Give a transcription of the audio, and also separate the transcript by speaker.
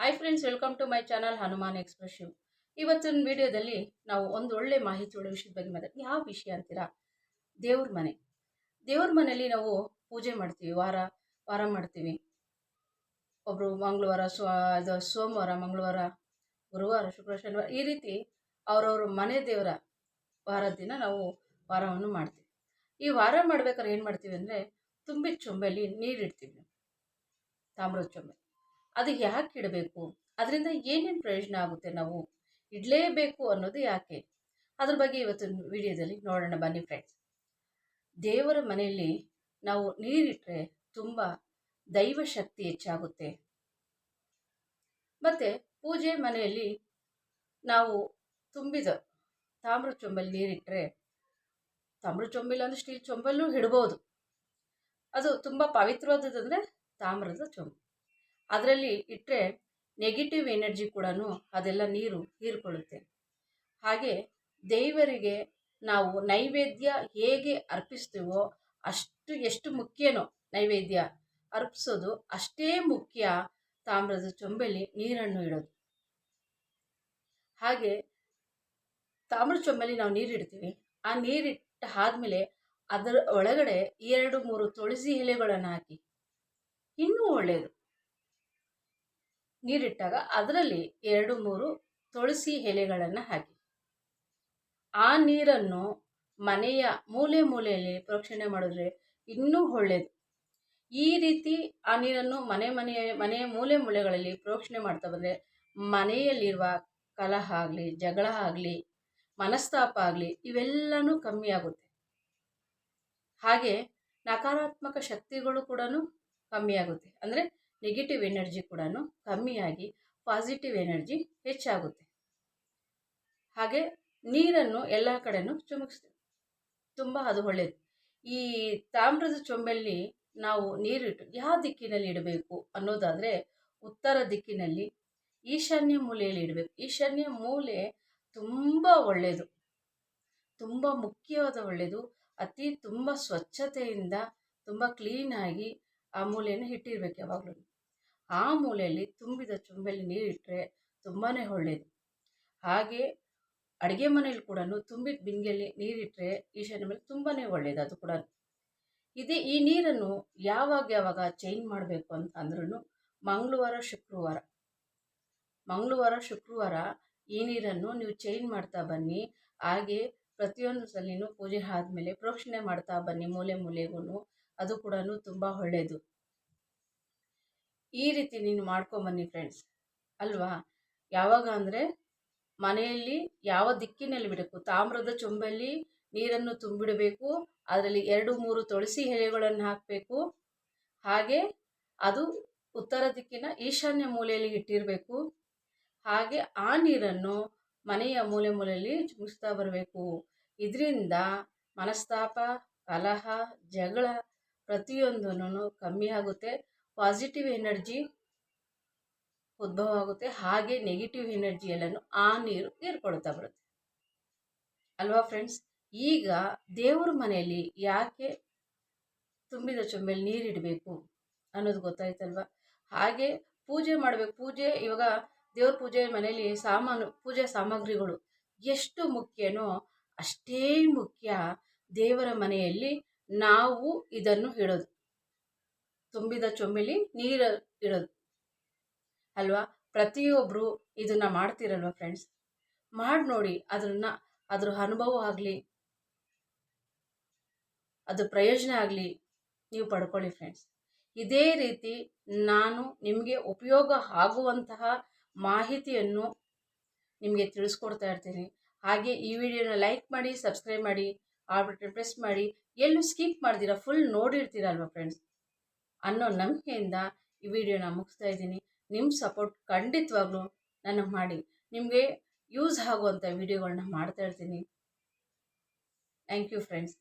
Speaker 1: Hi friends, welcome to my channel Hanuman expressive. ಇವತ್ತಿನ ವಿಡಿಯೋದಲ್ಲಿ ನಾವು ಒಂದು ಒಳ್ಳೆ ಮಾಹಿತಿ ಉಳ್ಳ ವಿಷಯದ ಬಗ್ಗೆ ಮಾತಾಡ್ತೀವಿ. ಯಾವ ವಿಷಯ ಅಂತೀರಾ? ದೇವ್ರ ಮನೆ. ದೇವ್ರ ಮನೆಯಲ್ಲಿ ನಾವು ಪೂಜೆ ಮಾಡ್ತೀವಿ, ವಾರ ಮಾಡ್ತೀವಿ. ಒಬ್ಬರು ಮಂಗಳವಾರ, ಸೋಮವಾರ, ಮಂಗಳವಾರ, ಗುರುವಾರ, ಶುಕ್ರವಾರ, ಶನಿವಾರ, ಈ ರೀತಿ ಅವರವ್ರ ಮನೆ ದೇವರ ವಾರದ ದಿನ ನಾವು ವಾರವನ್ನು ಮಾಡ್ತೀವಿ. ಈ ವಾರ ಮಾಡ್ಬೇಕಾದ್ರೆ ಏನು ಮಾಡ್ತೀವಿ ಅಂದರೆ, ತುಂಬಿದ ಚೊಂಬೆಯಲ್ಲಿ ನೀರಿಡ್ತೀವಿ, ತಾಮ್ರದ ಚೊಂಬೆ. ಅದು ಯಾಕೆ ಇಡಬೇಕು, ಅದರಿಂದ ಏನೇನು ಪ್ರಯೋಜನ ಆಗುತ್ತೆ, ನಾವು ಇಡಲೇಬೇಕು ಅನ್ನೋದು ಯಾಕೆ, ಅದ್ರ ಬಗ್ಗೆ ಇವತ್ತಿನ ವಿಡಿಯೋದಲ್ಲಿ ನೋಡೋಣ ಬನ್ನಿ ಫ್ರೆಂಡ್ಸ್. ದೇವರ ಮನೆಯಲ್ಲಿ ನಾವು ನೀರಿಟ್ಟರೆ ತುಂಬ ದೈವ ಶಕ್ತಿ ಹೆಚ್ಚಾಗುತ್ತೆ. ಮತ್ತು ಪೂಜೆ ಮನೆಯಲ್ಲಿ ನಾವು ತುಂಬಿದ ತಾಮ್ರ ಚೊಂಬಲ್ಲಿ ನೀರಿಟ್ಟರೆ, ತಾಮ್ರ ಚೊಂಬಿಲ್ಲ ಅಂದರೆ ಸ್ಟೀಲ್ ಚೊಂಬಲ್ಲೂ ಇಡ್ಬೋದು. ಅದು ತುಂಬ ಪವಿತ್ರವಾದದಂದರೆ ತಾಮ್ರದ ಚೊಂಬು. ಅದರಲ್ಲಿ ಇಟ್ಟರೆ ನೆಗೆಟಿವ್ ಎನರ್ಜಿ ಕೂಡ ಅದೆಲ್ಲ ನೀರು ಹೀರ್ಕೊಳ್ಳುತ್ತೆ. ಹಾಗೆ ದೇವರಿಗೆ ನಾವು ನೈವೇದ್ಯ ಹೇಗೆ ಅರ್ಪಿಸ್ತೀವೋ ಎಷ್ಟು ಮುಖ್ಯನೋ ನೈವೇದ್ಯ ಅರ್ಪಿಸೋದು ಅಷ್ಟೇ ಮುಖ್ಯ ತಾಮ್ರದ ಚೊಂಬೆಯಲ್ಲಿ ನೀರನ್ನು ಇಡೋದು. ಹಾಗೆ ತಾಮ್ರದ ಚೊಂಬೆಯಲ್ಲಿ ನಾವು ನೀರಿಡ್ತೀವಿ. ಆ ನೀರಿಟ್ಟ ಆದಮೇಲೆ ಅದರ ಒಳಗಡೆ 2-3 ತುಳಸಿ ಎಲೆಗಳನ್ನು ಹಾಕಿ, ಇನ್ನೂ ಒಳ್ಳೆಯದು. ನೀರಿಟ್ಟಾಗ ಅದರಲ್ಲಿ 2-3 ತುಳಸಿ ಎಲೆಗಳನ್ನು ಹಾಕಿ, ಆ ನೀರನ್ನು ಮನೆಯ ಮೂಲೆಯಲ್ಲಿ ಪ್ರೋಕ್ಷಣೆ ಮಾಡಿದ್ರೆ ಇನ್ನೂ ಒಳ್ಳೆಯದು. ಈ ರೀತಿ ಆ ನೀರನ್ನು ಮನೆಯ ಮೂಲೆಗಳಲ್ಲಿ ಪ್ರೋಕ್ಷಣೆ ಮಾಡ್ತಾ ಬಂದರೆ ಮನೆಯಲ್ಲಿರುವ ಕಲಹ ಆಗಲಿ, ಜಗಳ ಆಗಲಿ, ಮನಸ್ತಾಪ ಆಗಲಿ, ಇವೆಲ್ಲನೂ ಕಮ್ಮಿ ಆಗುತ್ತೆ. ಹಾಗೆ ನಕಾರಾತ್ಮಕ ಶಕ್ತಿಗಳು ಕೂಡ ಕಮ್ಮಿ ಆಗುತ್ತೆ. ಅಂದರೆ ನೆಗೆಟಿವ್ ಎನರ್ಜಿ ಕೂಡ ಕಮ್ಮಿಯಾಗಿ ಪಾಸಿಟಿವ್ ಎನರ್ಜಿ ಹೆಚ್ಚಾಗುತ್ತೆ. ಹಾಗೆ ನೀರನ್ನು ಎಲ್ಲ ಕಡೆನೂ ಚಿಮುಕಿಸ್ತೀವಿ, ತುಂಬ ಅದು ಒಳ್ಳೆಯದು. ಈ ತಾಮ್ರದ ಚೊಂಬೆಯಲ್ಲಿ ನಾವು ನೀರಿಟ್ಟು ಯಾವ ದಿಕ್ಕಿನಲ್ಲಿ ಇಡಬೇಕು ಅನ್ನೋದಾದರೆ, ಉತ್ತರ ದಿಕ್ಕಿನಲ್ಲಿ ಈಶಾನ್ಯ ಮೂಲೆಯಲ್ಲಿ ಇಡಬೇಕು. ಈಶಾನ್ಯ ಮೂಲೆ ತುಂಬ ಒಳ್ಳೆಯದು, ತುಂಬ ಮುಖ್ಯವಾದ ಒಳ್ಳೆಯದು. ತುಂಬ ಸ್ವಚ್ಛತೆಯಿಂದ ತುಂಬ ಕ್ಲೀನಾಗಿ ಆ ಮೂಲೆಯನ್ನು ಇಟ್ಟಿರ್ಬೇಕು ಯಾವಾಗಲೂ. ಆ ಮೂಲೆಯಲ್ಲಿ ತುಂಬಿದ ಚೊಂಬೆಯಲ್ಲಿ ನೀರಿಟ್ಟರೆ ತುಂಬಾ ಒಳ್ಳೆಯದು. ಹಾಗೆ ಅಡುಗೆ ಮನೆಯಲ್ಲಿ ಕೂಡ ತುಂಬಿದ ಬಿಂದಿಗೆಯಲ್ಲಿ ನೀರಿಟ್ಟರೆ ಈಶಾನ್ಯ ಮೇಲೆ ತುಂಬಾ ಒಳ್ಳೆಯದು. ಅದು ಕೂಡ ಈ ನೀರನ್ನು ಯಾವಾಗ ಚೇಂಜ್ ಮಾಡಬೇಕು ಅಂತ ಅಂದ್ರೂ ಮಂಗಳವಾರ, ಶುಕ್ರವಾರ ಈ ನೀರನ್ನು ನೀವು ಚೇಂಜ್ ಮಾಡ್ತಾ ಬನ್ನಿ. ಹಾಗೆ ಪ್ರತಿಯೊಂದು ಸಲಿನೂ ಪೂಜೆ ಆದಮೇಲೆ ಪ್ರೋಕ್ಷಣೆ ಮಾಡ್ತಾ ಬನ್ನಿ ಮೂಲೆಗೂ. ಅದು ಕೂಡ ತುಂಬ ಒಳ್ಳೆಯದು. ಈ ರೀತಿ ನೀನು ಮಾಡ್ಕೊಂಬನ್ನಿ ಫ್ರೆಂಡ್ಸ್, ಅಲ್ವಾ? ಯಾವಾಗ ಅಂದರೆ ಮನೆಯಲ್ಲಿ ಯಾವ ದಿಕ್ಕಿನಲ್ಲಿ ಬಿಡಬೇಕು, ತಾಮ್ರದ ಚೊಂಬಲ್ಲಿ ನೀರನ್ನು ತುಂಬಿಡಬೇಕು. ಅದರಲ್ಲಿ 2-3 ತುಳಸಿ ಎಲೆಗಳನ್ನು ಹಾಕಬೇಕು. ಹಾಗೆ ಅದು ಉತ್ತರ ದಿಕ್ಕಿನ ಈಶಾನ್ಯ ಮೂಲೆಯಲ್ಲಿ ಇಟ್ಟಿರಬೇಕು. ಹಾಗೆ ಆ ನೀರನ್ನು ಮನೆಯ ಮೂಲೆಯಲ್ಲಿ ಚಿಮುಕಿಸ್ತಾ ಬರಬೇಕು. ಇದರಿಂದ ಮನಸ್ತಾಪ, ಕಲಹ, ಜಗಳ ಪ್ರತಿಯೊಂದೂ ಕಮ್ಮಿ ಆಗುತ್ತೆ. ಪಾಸಿಟಿವ್ ಎನರ್ಜಿ ಉದ್ಭವ ಆಗುತ್ತೆ. ಹಾಗೆ ನೆಗೆಟಿವ್ ಎನರ್ಜಿ ಎಲ್ಲನೂ ಆ ನೀರು ಹೀರ್ಕೊಳ್ತಾ ಬರುತ್ತೆ, ಅಲ್ವಾ ಫ್ರೆಂಡ್ಸ್? ಈಗ ದೇವ್ರ ಮನೆಯಲ್ಲಿ ಯಾಕೆ ತುಂಬಿದ ಚೊಂಬೆಯಲ್ಲಿ ನೀರಿಡಬೇಕು ಅನ್ನೋದು ಗೊತ್ತಾಯ್ತಲ್ವ? ಹಾಗೆ ಪೂಜೆ ಮಾಡಬೇಕು. ಇವಾಗ ದೇವ್ರ ಪೂಜೆ ಮನೆಯಲ್ಲಿ ಪೂಜಾ ಸಾಮಗ್ರಿಗಳು ಎಷ್ಟು ಮುಖ್ಯನೋ ಅಷ್ಟೇ ಮುಖ್ಯ ದೇವರ ಮನೆಯಲ್ಲಿ ನಾವು ಇದನ್ನು ಇಡೋದು, ತುಂಬಿದ ಚೊಂಬೆಯಲ್ಲಿ ನೀರು ಇಡೋದು, ಅಲ್ವಾ? ಪ್ರತಿಯೊಬ್ಬರು ಇದನ್ನು ಮಾಡ್ತೀರಲ್ವ ಫ್ರೆಂಡ್ಸ್? ಮಾಡಿ ನೋಡಿ. ಅದ್ರ ಅನುಭವ ಆಗಲಿ, ಅದು ಪ್ರಯೋಜನ ಆಗಲಿ, ನೀವು ಪಡ್ಕೊಳ್ಳಿ ಫ್ರೆಂಡ್ಸ್. ಇದೇ ರೀತಿ ನಾನು ನಿಮಗೆ ಉಪಯೋಗ ಆಗುವಂತಹ ಮಾಹಿತಿಯನ್ನು ನಿಮಗೆ ತಿಳಿಸ್ಕೊಡ್ತಾ ಇರ್ತೀನಿ. ಹಾಗೆ ಈ ವಿಡಿಯೋನ ಲೈಕ್ ಮಾಡಿ, ಸಬ್ಸ್ಕ್ರೈಬ್ ಮಾಡಿ, ಆಲ್ ಬಟನ್ ಪ್ರೆಸ್ ಮಾಡಿ, ಎಲ್ಲೂ ಸ್ಕಿಪ್ ಮಾಡ್ತೀರಾ, ಫುಲ್ ನೋಡಿರ್ತೀರಲ್ವ ಫ್ರೆಂಡ್ಸ್ ಅನ್ನೋ ನಂಬಿಕೆಯಿಂದ ಈ ವಿಡಿಯೋನ ಮುಗಿಸ್ತಾ ಇದ್ದೀನಿ. ನಿಮ್ಮ ಸಪೋರ್ಟ್ ಖಂಡಿತವಾಗ್ಲೂ ನನಗೆ ಮಾಡಿ. ನಿಮಗೆ ಯೂಸ್ ಆಗುವಂಥ ವಿಡಿಯೋಗಳನ್ನ ಮಾಡ್ತಾ ಇರ್ತೀನಿ. Thank you friends.